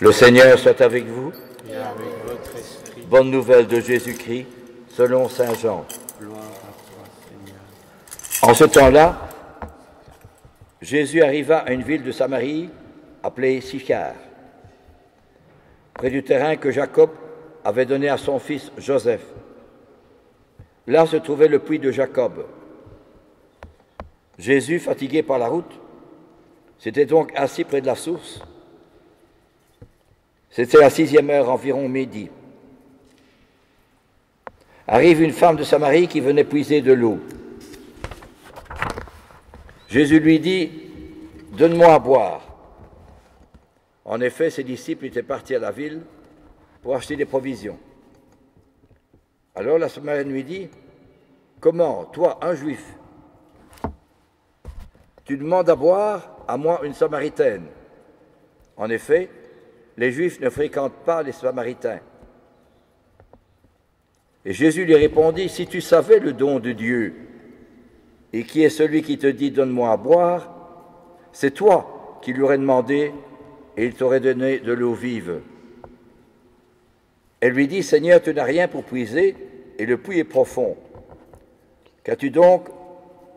Le Seigneur soit avec vous. Et avec votre esprit. Bonne nouvelle de Jésus-Christ, selon saint Jean. Gloire à toi, Seigneur. En ce temps-là, Jésus arriva à une ville de Samarie appelée Sychar, près du terrain que Jacob avait donné à son fils Joseph. Là se trouvait le puits de Jacob. Jésus, fatigué par la route, s'était donc assis près de la source. C'était la 6e heure, environ midi. Arrive une femme de Samarie qui venait puiser de l'eau. Jésus lui dit « Donne-moi à boire ». En effet, ses disciples étaient partis à la ville pour acheter des provisions. Alors la Samaritaine lui dit « Comment, toi, un juif, tu demandes à boire à moi une Samaritaine ?» En effet, les Juifs ne fréquentent pas les Samaritains. Et Jésus lui répondit, « Si tu savais le don de Dieu, et qui est celui qui te dit, donne-moi à boire, c'est toi qui lui aurais demandé, et il t'aurait donné de l'eau vive. » Elle lui dit, « Seigneur, tu n'as rien pour puiser, et le puits est profond.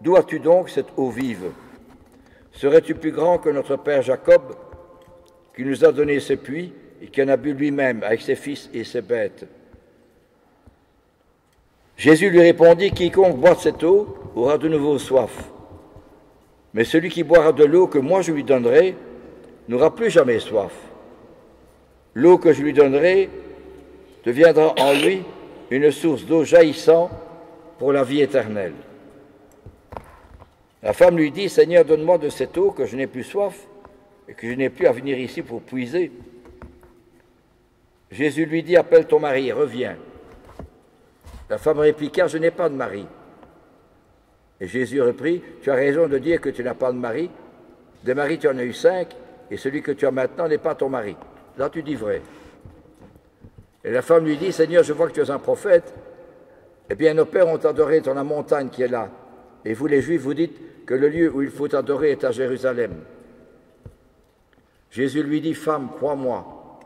D'où as-tu donc cette eau vive? Serais-tu plus grand que notre père Jacob, qui nous a donné ce puits et qui en a bu lui-même avec ses fils et ses bêtes? » Jésus lui répondit, « Quiconque boit de cette eau aura de nouveau soif. Mais celui qui boira de l'eau que moi je lui donnerai n'aura plus jamais soif. L'eau que je lui donnerai deviendra en lui une source d'eau jaillissant pour la vie éternelle. » La femme lui dit, « Seigneur, donne-moi de cette eau que je n'ai plus soif et que je n'ai plus à venir ici pour puiser. » Jésus lui dit, « Appelle ton mari, reviens. » La femme répliqua, « Je n'ai pas de mari. » Et Jésus reprit, « Tu as raison de dire que tu n'as pas de mari. Des maris, tu en as eu 5, et celui que tu as maintenant n'est pas ton mari. Là, tu dis vrai. » Et la femme lui dit, « Seigneur, je vois que tu es un prophète. Eh bien, nos pères ont adoré dans la montagne qui est là. Et vous, les Juifs, vous dites que le lieu où il faut adorer est à Jérusalem. » Jésus lui dit, « Femme, crois-moi,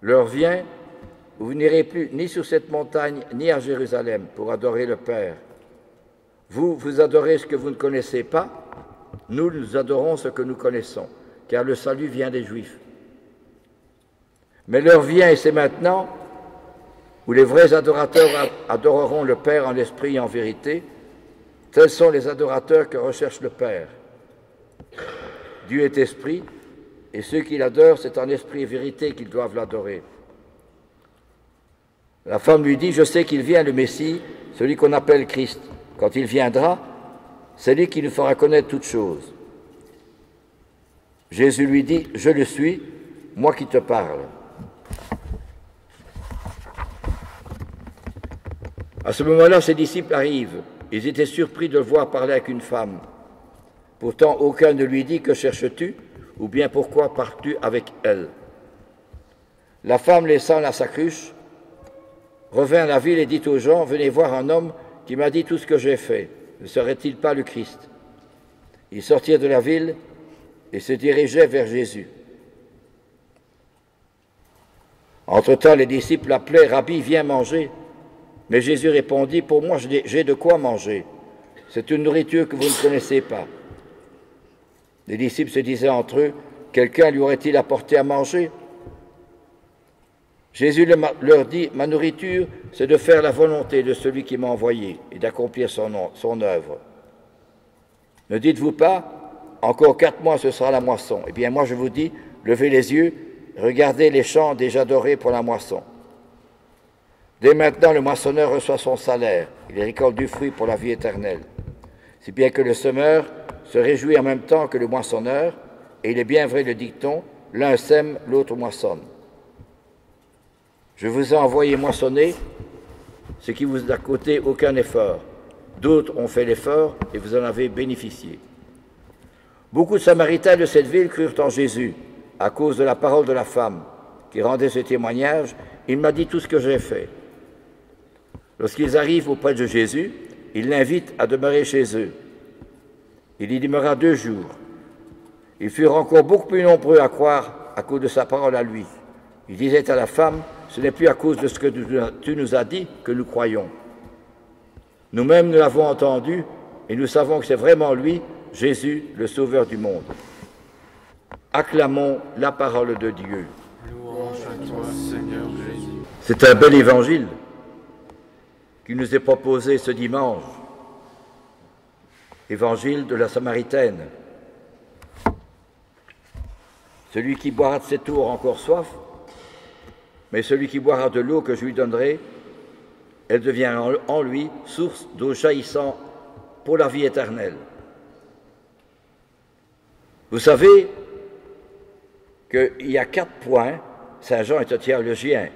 l'heure vient où vous n'irez plus ni sur cette montagne, ni à Jérusalem pour adorer le Père. Vous, vous adorez ce que vous ne connaissez pas, nous, nous adorons ce que nous connaissons, car le salut vient des Juifs. Mais l'heure vient, et c'est maintenant, où les vrais adorateurs adoreront le Père en esprit et en vérité. Tels sont les adorateurs que recherche le Père. Dieu est esprit, et ceux qui l'adorent, c'est en esprit et vérité qu'ils doivent l'adorer. » La femme lui dit, « Je sais qu'il vient le Messie, celui qu'on appelle Christ. Quand il viendra, c'est lui qui nous fera connaître toutes choses. » Jésus lui dit, « Je le suis, moi qui te parle. » À ce moment-là, ses disciples arrivent. Ils étaient surpris de le voir parler avec une femme. Pourtant, aucun ne lui dit, « Que cherches-tu » ou bien « Pourquoi pars-tu avec elle ?» La femme, laissant la cruche, revint à la ville et dit aux gens, « Venez voir un homme qui m'a dit tout ce que j'ai fait. Ne serait-il pas le Christ ?» Ils sortirent de la ville et se dirigeaient vers Jésus. Entre-temps, les disciples l'appelaient, « Rabbi, viens manger. » Mais Jésus répondit, « Pour moi, j'ai de quoi manger. C'est une nourriture que vous ne connaissez pas. » Les disciples se disaient entre eux, « Quelqu'un lui aurait-il apporté à manger ?» Jésus leur dit, « Ma nourriture, c'est de faire la volonté de celui qui m'a envoyé et d'accomplir son œuvre. Ne dites-vous pas, encore 4 mois ce sera la moisson. Eh bien moi je vous dis, levez les yeux, regardez les champs déjà dorés pour la moisson. Dès maintenant le moissonneur reçoit son salaire, il récolte du fruit pour la vie éternelle. Si bien que le semeur se réjouit en même temps que le moissonneur, et il est bien vrai le dicton, l'un sème, l'autre moissonne. Je vous ai envoyé moissonner, ce qui vous a coûté aucun effort. D'autres ont fait l'effort et vous en avez bénéficié. » Beaucoup de Samaritains de cette ville crurent en Jésus à cause de la parole de la femme qui rendait ce témoignage. « Il m'a dit tout ce que j'ai fait. » Lorsqu'ils arrivent auprès de Jésus, ils l'invitent à demeurer chez eux. Il y demeura 2 jours. Ils furent encore beaucoup plus nombreux à croire à cause de sa parole à lui. Il disait à la femme, ce n'est plus à cause de ce que tu nous as dit que nous croyons. Nous-mêmes, nous l'avons entendu et nous savons que c'est vraiment lui, Jésus, le Sauveur du monde. Acclamons la parole de Dieu. Louange à toi, Seigneur Jésus. C'est un bel évangile qui nous est proposé ce dimanche. Évangile de la Samaritaine. Celui qui boira de cette eau aura encore soif, mais celui qui boira de l'eau que je lui donnerai, elle devient en lui source d'eau jaillissant pour la vie éternelle. Vous savez qu'il y a 4 points. Saint Jean est un théologien,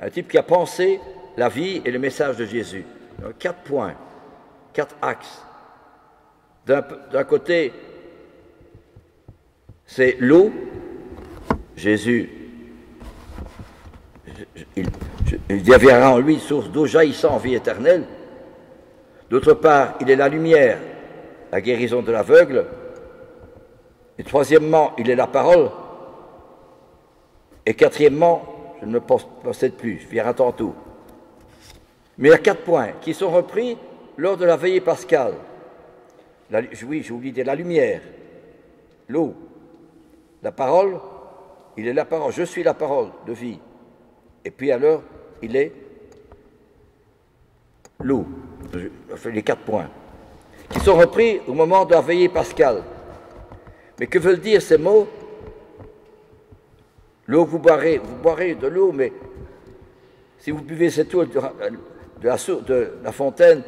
un type qui a pensé la vie et le message de Jésus. Donc, 4 points, 4 axes. D'un côté, c'est l'eau. Jésus, il deviendra en lui source d'eau jaillissant en vie éternelle. D'autre part, il est la lumière, la guérison de l'aveugle. Et troisièmement, il est la parole. Et quatrièmement, je ne me possède plus, je viendrai tantôt. Mais il y a 4 points qui sont repris lors de la veillée pascale. Oui, j'ai oublié de dire la lumière, l'eau, la parole. Il est la parole, je suis la parole de vie. Et puis alors, il est l'eau. Je fais les 4 points, qui sont repris au moment de la veillée pascale. Mais que veulent dire ces mots? L'eau, vous boirez de l'eau, mais si vous buvez cette eau de la fontaine,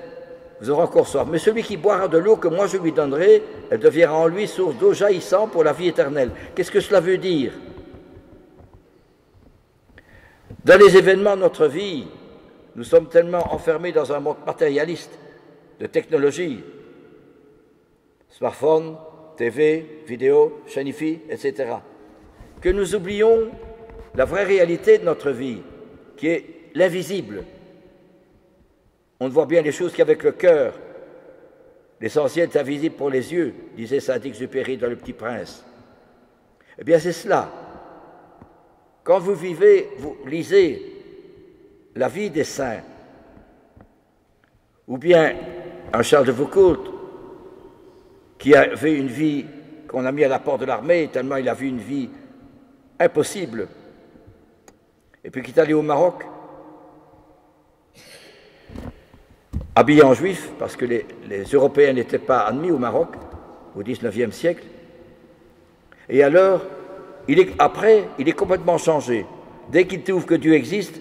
vous aurez encore soif. Mais celui qui boira de l'eau que moi je lui donnerai, elle deviendra en lui source d'eau jaillissant pour la vie éternelle. Qu'est-ce que cela veut dire? Dans les événements de notre vie, nous sommes tellement enfermés dans un monde matérialiste, de technologie, smartphone, TV, vidéo, chaîne IFI, etc., que nous oublions la vraie réalité de notre vie, qui est l'invisible. On ne voit bien les choses qu'avec le cœur. L'essentiel est invisible pour les yeux, disait Saint-Exupéry dans Le Petit Prince. Eh bien, c'est cela. Quand vous lisez la vie des saints, ou bien un Charles de Foucault, qui avait une vie qu'on a mis à la porte de l'armée, tellement il a vu une vie impossible, et puis qui est allé au Maroc, habillé en juif, parce que les Européens n'étaient pas admis au Maroc, au XIXe siècle, et alors, il est complètement changé. Dès qu'il trouve que Dieu existe,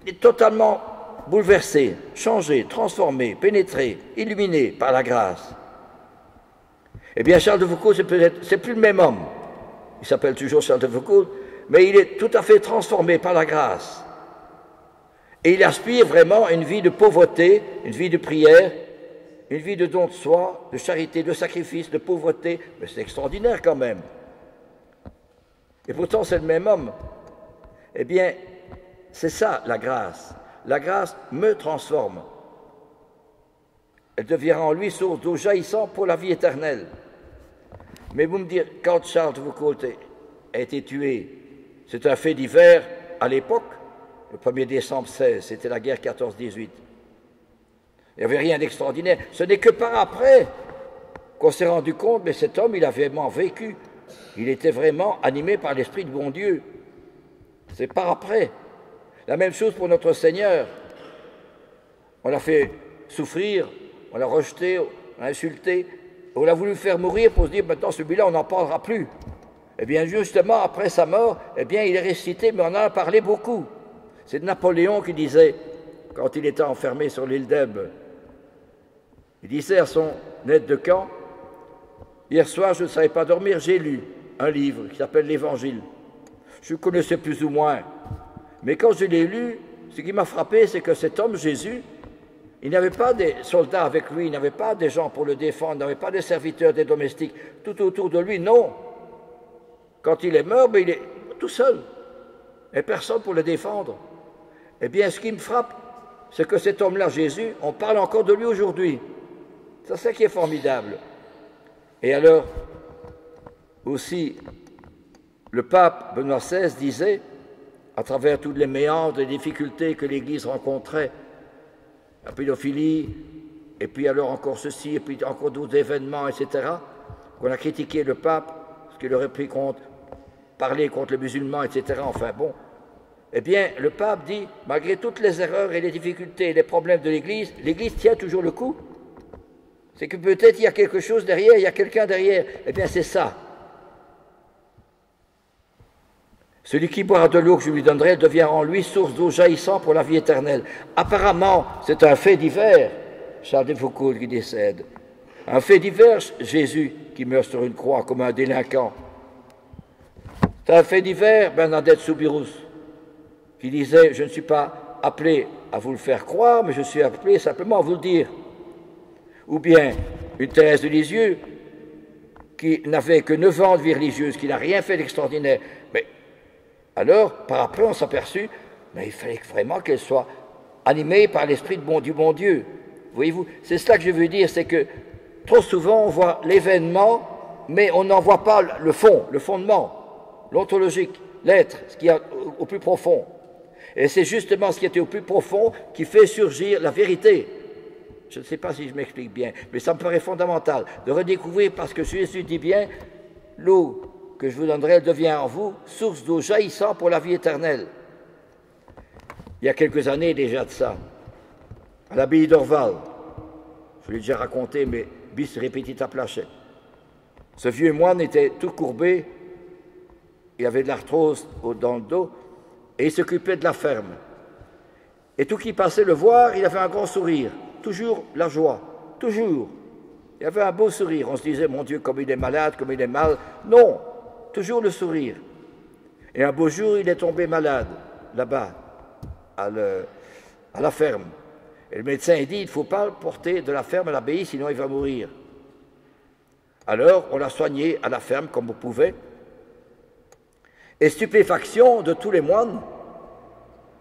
il est totalement bouleversé, changé, transformé, pénétré, illuminé par la grâce. Eh bien, Charles de Foucault, c'est plus le même homme. Il s'appelle toujours Charles de Foucault, mais il est tout à fait transformé par la grâce. Et il aspire vraiment à une vie de pauvreté, une vie de prière, une vie de don de soi, de charité, de sacrifice, de pauvreté. Mais c'est extraordinaire quand même. Et pourtant, c'est le même homme. Eh bien, c'est ça la grâce. La grâce me transforme. Elle deviendra en lui source d'eau jaillissant pour la vie éternelle. Mais vous me direz, quand Charles de Foucault a été tué, c'est un fait divers à l'époque, le 1er décembre 16, c'était la guerre 14-18. Il n'y avait rien d'extraordinaire. Ce n'est que par après qu'on s'est rendu compte, mais cet homme, il a vraiment vécu. Il était vraiment animé par l'Esprit de bon Dieu. C'est par après. La même chose pour notre Seigneur. On l'a fait souffrir, on l'a rejeté, on l'a insulté, on l'a voulu faire mourir pour se dire, maintenant celui-là, on n'en parlera plus. Eh bien, justement, après sa mort, eh bien, il est ressuscité, mais on en a parlé beaucoup. C'est Napoléon qui disait, quand il était enfermé sur l'île d'Elbe, il disait à son aide de camp, « Hier soir, je ne savais pas dormir, j'ai lu un livre qui s'appelle l'Évangile. Je le connaissais plus ou moins, mais quand je l'ai lu, ce qui m'a frappé, c'est que cet homme, Jésus, il n'avait pas des soldats avec lui, il n'avait pas des gens pour le défendre, il n'avait pas des serviteurs, des domestiques, tout autour de lui, non. Quand il est mort, mais il est tout seul, et personne pour le défendre. Eh bien, ce qui me frappe, c'est que cet homme-là, Jésus, on parle encore de lui aujourd'hui. C'est ça qui est formidable. Et alors, aussi, Le pape Benoît XVI disait, à travers toutes les méandres et difficultés que l'Église rencontrait, la pédophilie, et puis alors encore ceci, et puis encore d'autres événements, etc., qu'on a critiqué le pape, ce qu'il aurait pris contre, parler contre les musulmans, etc., enfin bon. Eh bien, le pape dit, malgré toutes les erreurs et les difficultés et les problèmes de l'Église, l'Église tient toujours le coup. C'est que peut-être il y a quelque chose derrière, il y a quelqu'un derrière. Eh bien, c'est ça. Celui qui boira de l'eau que je lui donnerai devient en lui source d'eau jaillissant pour la vie éternelle. Apparemment, c'est un fait divers, Charles de Foucault qui décède. Un fait divers, Jésus qui meurt sur une croix comme un délinquant. C'est un fait divers, Bernadette Soubirous, qui disait « Je ne suis pas appelé à vous le faire croire, mais je suis appelé simplement à vous le dire. » Ou bien une Thérèse de Lisieux, qui n'avait que 9 ans de vie religieuse, qui n'a rien fait d'extraordinaire. Mais alors, par après, on s'aperçut, mais il fallait vraiment qu'elle soit animée par l'esprit du bon Dieu. Voyez-vous, c'est cela que je veux dire, c'est que trop souvent, on voit l'événement, mais on n'en voit pas le fond, le fondement, l'ontologique, l'être, ce qui est au plus profond. Et c'est justement ce qui était au plus profond qui fait surgir la vérité. Je ne sais pas si je m'explique bien, mais ça me paraît fondamental de redécouvrir, parce que Jésus dit bien, l'eau que je vous donnerai, elle devient en vous source d'eau jaillissant pour la vie éternelle. Il y a quelques années déjà de ça, à l'abbaye d'Orval, je l'ai déjà raconté, mais bis repetita placet. Ce vieux moine était tout courbé, il avait de l'arthrose dans le dos, et il s'occupait de la ferme. Et tout qui passait le voir, il avait un grand sourire, toujours la joie, toujours. Il avait un beau sourire, on se disait, mon Dieu, comme il est malade, comme il est mal. Non, toujours le sourire. Et un beau jour, il est tombé malade, là-bas, à la ferme. Et le médecin dit, il ne faut pas le porter de la ferme à l'abbaye, sinon il va mourir. Alors, on l'a soigné à la ferme, comme on pouvait. Et stupéfaction de tous les moines,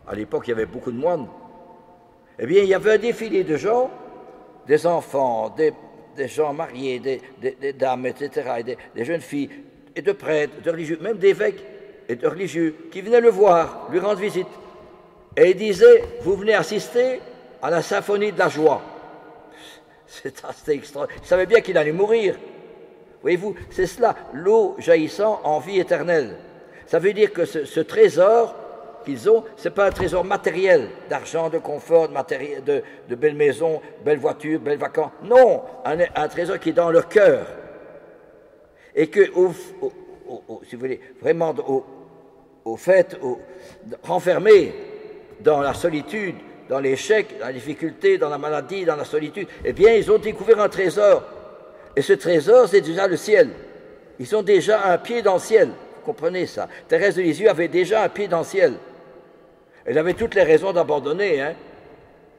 à l'époque, il y avait beaucoup de moines, eh bien, il y avait un défilé de gens, des enfants, des gens mariés, des dames, etc., et des jeunes filles, et de prêtres, de religieux, même d'évêques et de religieux, qui venaient le voir, lui rendre visite. Et il disait, vous venez assister à la symphonie de la joie. C'était extraordinaire. Il savait bien qu'il allait mourir. Voyez-vous, c'est cela, l'eau jaillissant en vie éternelle. Ça veut dire que ce trésor qu'ils ont, ce n'est pas un trésor matériel, d'argent, de confort, de belles maisons, belles voitures, belles vacances. Non, un trésor qui est dans leur cœur. Et que, si vous voulez, vraiment au fait, renfermé dans la solitude, dans l'échec, dans la difficulté, dans la maladie, dans la solitude, eh bien, ils ont découvert un trésor. Et ce trésor, c'est déjà le ciel. Ils ont déjà un pied dans le ciel. Vous comprenez ça? Thérèse de Lisieux avait déjà un pied dans le ciel. Elle avait toutes les raisons d'abandonner. Hein.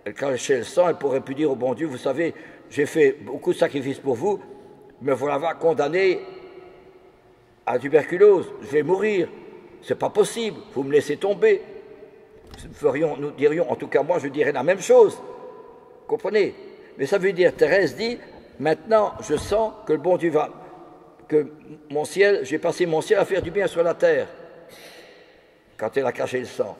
Elle cachait le sang, elle pourrait plus dire au bon Dieu, vous savez, j'ai fait beaucoup de sacrifices pour vous, me voilà condamné à la tuberculose, je vais mourir. C'est pas possible, vous me laissez tomber. Nous dirions, en tout cas moi, je dirais la même chose. Vous comprenez? Mais ça veut dire, Thérèse dit, maintenant je sens que le bon Dieu va, que mon ciel, j'ai passé mon ciel à faire du bien sur la terre. Quand elle a caché le sang.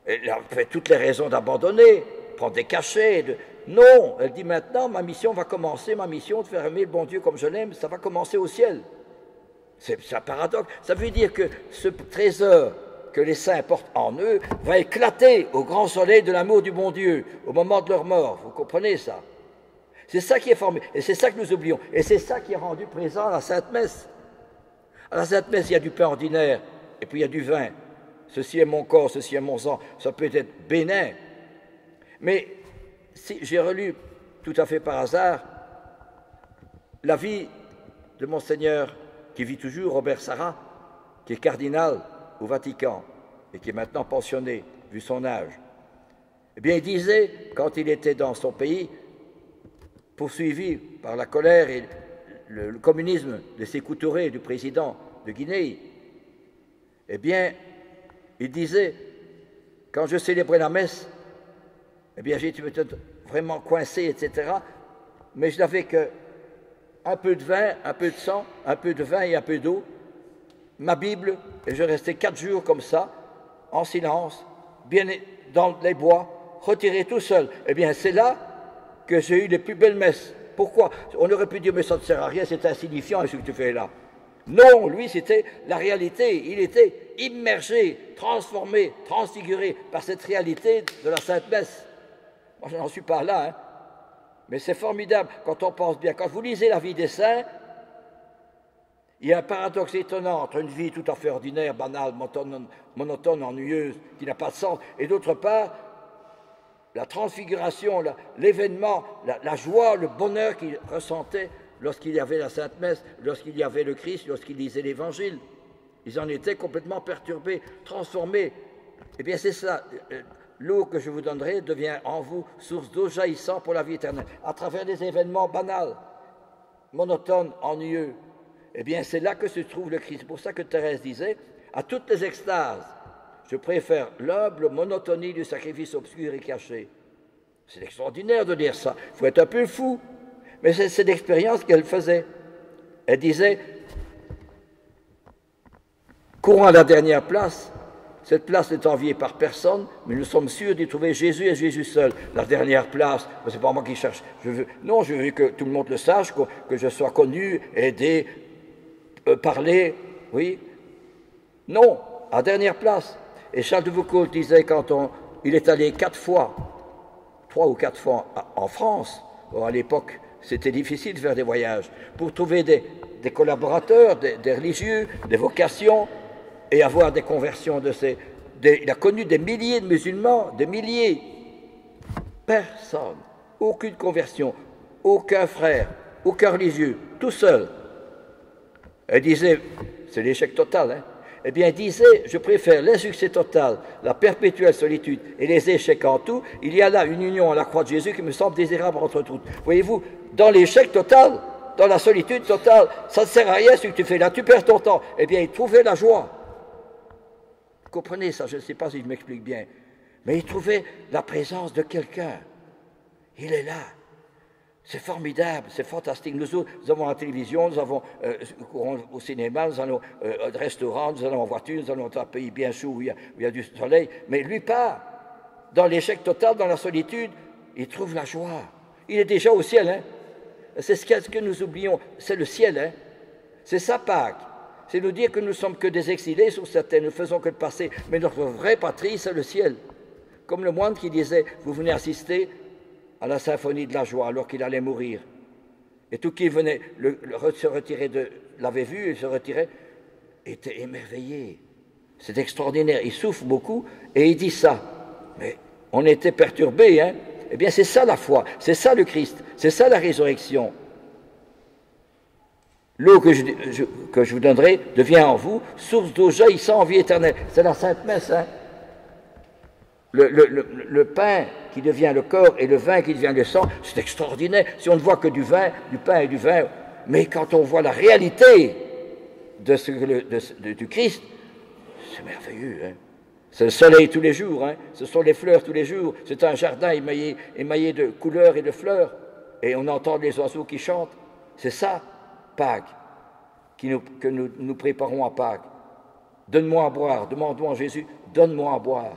Elle a fait toutes les raisons d'abandonner, prendre des cachets. Non, elle dit maintenant, ma mission va commencer, ma mission de faire aimer le bon Dieu comme je l'aime, ça va commencer au ciel. C'est un paradoxe. Ça veut dire que ce trésor que les saints portent en eux va éclater au grand soleil de l'amour du bon Dieu, au moment de leur mort. Vous comprenez ça? C'est ça qui est formé, et c'est ça que nous oublions. Et c'est ça qui est rendu présent à la Sainte Messe. À la Sainte Messe, il y a du pain ordinaire, et puis il y a du vin. Ceci est mon corps, ceci est mon sang. Ça peut être bénin. Mais si j'ai relu tout à fait par hasard la vie de Monseigneur, qui vit toujours, Robert Sarrat, qui est cardinal au Vatican et qui est maintenant pensionné, vu son âge. Eh bien, il disait, quand il était dans son pays, poursuivi par la colère et le communisme de Sékou Touré, du président de Guinée, eh bien, il disait, quand je célébrais la messe, eh bien, j'étais peut-être vraiment coincé, etc., mais je n'avais que un peu de vin, un peu de sang, un peu de vin et un peu d'eau, ma Bible et je restais 4 jours comme ça, en silence, bien dans les bois, retiré tout seul. Eh bien, c'est là que j'ai eu les plus belles messes. Pourquoi? On aurait pu dire, mais ça ne sert à rien, c'est insignifiant ce que tu fais là. Non, lui, c'était la réalité. Il était immergé, transformé, transfiguré par cette réalité de la Sainte Messe. Moi, je n'en suis pas là, hein. Mais c'est formidable quand on pense bien. Quand vous lisez la vie des saints, il y a un paradoxe étonnant entre une vie tout à fait ordinaire, banale, monotone, ennuyeuse, qui n'a pas de sens, et d'autre part, la transfiguration, l'événement, la joie, le bonheur qu'ils ressentaient lorsqu'il y avait la Sainte Messe, lorsqu'il y avait le Christ, lorsqu'ils lisaient l'Évangile. Ils en étaient complètement perturbés, transformés. Eh bien, c'est ça. L'eau que je vous donnerai devient en vous source d'eau jaillissant pour la vie éternelle. À travers des événements banals, monotones, ennuyeux. Eh bien, c'est là que se trouve le Christ. C'est pour ça que Thérèse disait, à toutes les extases, je préfère l'humble monotonie du sacrifice obscur et caché. C'est extraordinaire de dire ça. Il faut être un peu fou. Mais c'est l'expérience qu'elle faisait. Elle disait, courons à la dernière place. Cette place n'est enviée par personne, mais nous sommes sûrs d'y trouver Jésus et Jésus seul. La dernière place, c'est pas moi qui cherche. Je veux que tout le monde le sache, que je sois connu, aidé, parler, oui. Non, à dernière place. Et Charles de Foucault disait il est allé 3 ou 4 fois en France. Bon, à l'époque, c'était difficile de faire des voyages pour trouver des collaborateurs, des religieux, des vocations et avoir des conversions il a connu des milliers de musulmans, des milliers. Personne, aucune conversion, aucun frère, aucun religieux, tout seul. Elle disait, c'est l'échec total, hein. Eh bien, elle disait, je préfère l'insuccès total, la perpétuelle solitude et les échecs en tout. Il y a là une union à la croix de Jésus qui me semble désirable entre toutes. Voyez-vous, dans l'échec total, dans la solitude totale, ça ne sert à rien ce que tu fais là, tu perds ton temps. Eh bien, il trouvait la joie. Vous comprenez ça, je ne sais pas si je m'explique bien. Mais il trouvait la présence de quelqu'un. Il est là. C'est formidable, c'est fantastique. Nous avons la télévision, nous allons au cinéma, nous allons au restaurant, nous allons en voiture, nous allons dans un pays bien chaud où il y a du soleil. Mais lui pas. Dans l'échec total, dans la solitude, il trouve la joie. Il est déjà au ciel. Hein. C'est ce que nous oublions. C'est le ciel. Hein. C'est ça Pâques. C'est nous dire que nous ne sommes que des exilés sur cette terre. Nous ne faisons que le passé. Mais notre vraie patrie, c'est le ciel. Comme le moine qui disait, vous venez assister à la symphonie de la joie alors qu'il allait mourir. Et tout qui venait se retirer l'avait vu et se retirait, était émerveillé. C'est extraordinaire. Il souffre beaucoup et il dit ça. Mais on était perturbés, hein. Eh bien, c'est ça la foi, c'est ça le Christ, c'est ça la résurrection. L'eau que je vous donnerai devient en vous source d'eau jaillissant en vie éternelle. C'est la Sainte Messe, hein. Le pain qui devient le corps et le vin qui devient le sang, c'est extraordinaire. Si on ne voit que du vin, du pain et du vin, mais quand on voit la réalité du Christ, c'est merveilleux. Hein. C'est le soleil tous les jours, hein. Ce sont les fleurs tous les jours, c'est un jardin émaillé de couleurs et de fleurs, et on entend les oiseaux qui chantent. C'est ça, Pâques, que nous préparons à Pâques. Donne-moi à boire, demandons à Jésus, donne-moi à boire.